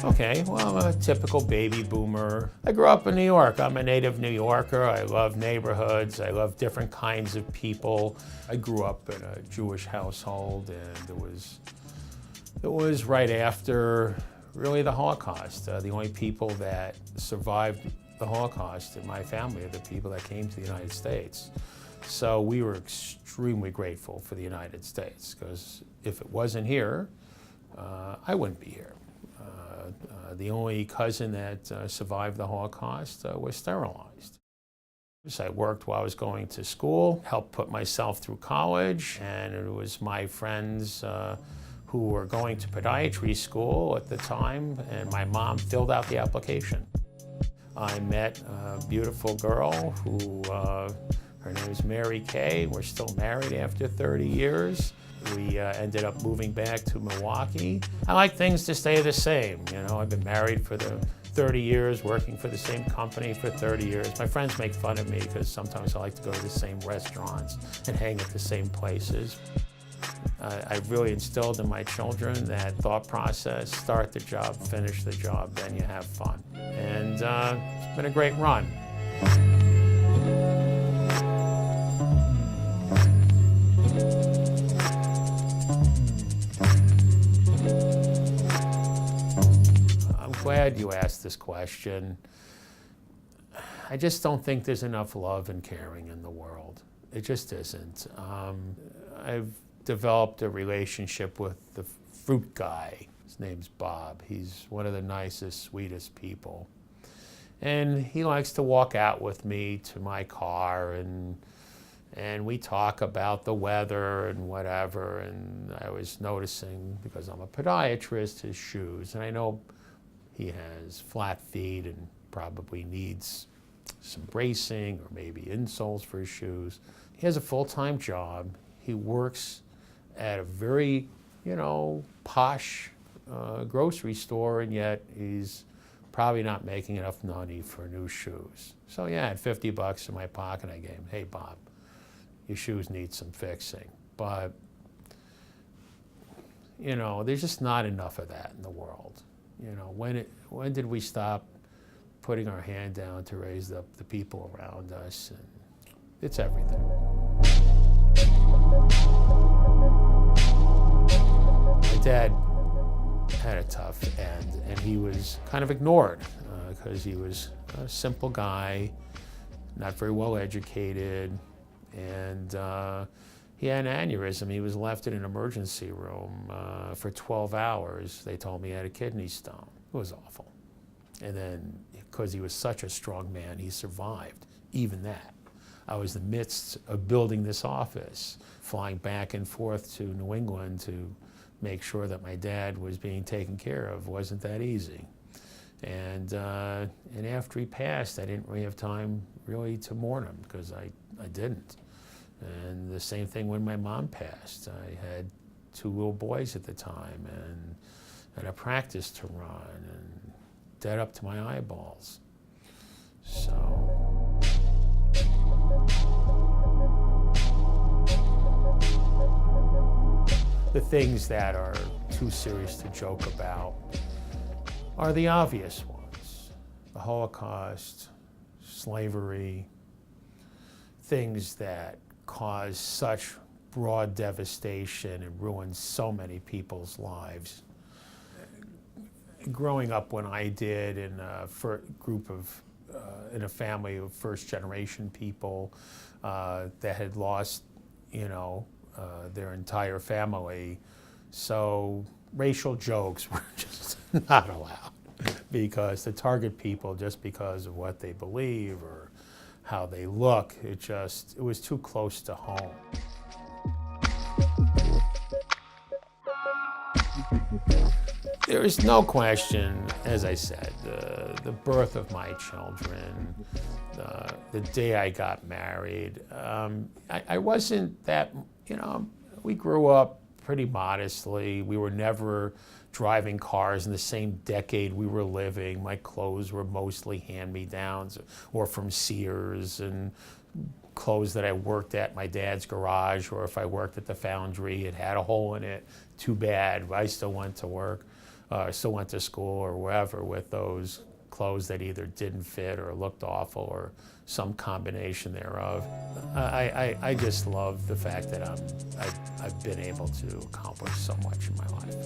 Okay, well, I'm a typical baby boomer. I grew up in New York. I'm a native New Yorker. I love neighborhoods. I love different kinds of people. I grew up in a Jewish household, and it was right after really the Holocaust. The only people that survived the Holocaust in my family are the people that came to the United States. So we were extremely grateful for the United States, because if it wasn't here, I wouldn't be here. The only cousin that survived the Holocaust was sterilized. So I worked while I was going to school, helped put myself through college, and it was my friends who were going to podiatry school at the time, and my mom filled out the application. I met a beautiful girl who, her name is Mary Kay. We're still married after 30 years. We ended up moving back to Milwaukee. I like things to stay the same. You know, I've been married for the 30 years, working for the same company for 30 years. My friends make fun of me because sometimes I like to go to the same restaurants and hang at the same places. I've really instilled in my children that thought process: start the job, finish the job, then you have fun. And it's been a great run. Glad you asked this question. I just don't think there's enough love and caring in the world. It just isn't. I've developed a relationship with the fruit guy. His name's Bob. He's one of the nicest, sweetest people. And he likes to walk out with me to my car, and we talk about the weather and whatever. And I was noticing, because I'm a podiatrist, his shoes. And I know he has flat feet and probably needs some bracing or maybe insoles for his shoes. He has a full-time job. He works at a very, posh grocery store, and yet he's probably not making enough money for new shoes. So yeah, I had $50 in my pocket. I gave him, "Hey, Bob, your shoes need some fixing." But, there's just not enough of that in the world. When did we stop putting our hand down to raise up the people around us? And it's everything. My dad had a tough end, and he was kind of ignored because he was a simple guy, not very well educated, and he had an aneurysm. He was left in an emergency room for 12 hours. They told me he had a kidney stone. It was awful. And then, because he was such a strong man, he survived even that. I was in the midst of building this office, flying back and forth to New England to make sure that my dad was being taken care of. It wasn't that easy. And after he passed, I didn't really have time really to mourn him, because I didn't. And the same thing when my mom passed. I had 2 little boys at the time, and a practice to run, and dead up to my eyeballs. So. The things that are too serious to joke about are the obvious ones. The Holocaust, slavery, things that caused such broad devastation and ruined so many people's lives. Growing up when I did in a in a family of first-generation people that had lost, their entire family, so racial jokes were just not allowed, because to target people just because of what they believe or how they look, it was too close to home. There is no question, as I said, the birth of my children, the day I got married. I wasn't that, we grew up pretty modestly. We were never driving cars in the same decade we were living. My clothes were mostly hand-me-downs or from Sears, and clothes that I worked at my dad's garage, or if I worked at the foundry, it had a hole in it. Too bad. I still went to work. Still went to school or wherever with those clothes that either didn't fit or looked awful or some combination thereof. I just love the fact that I've been able to accomplish so much in my life.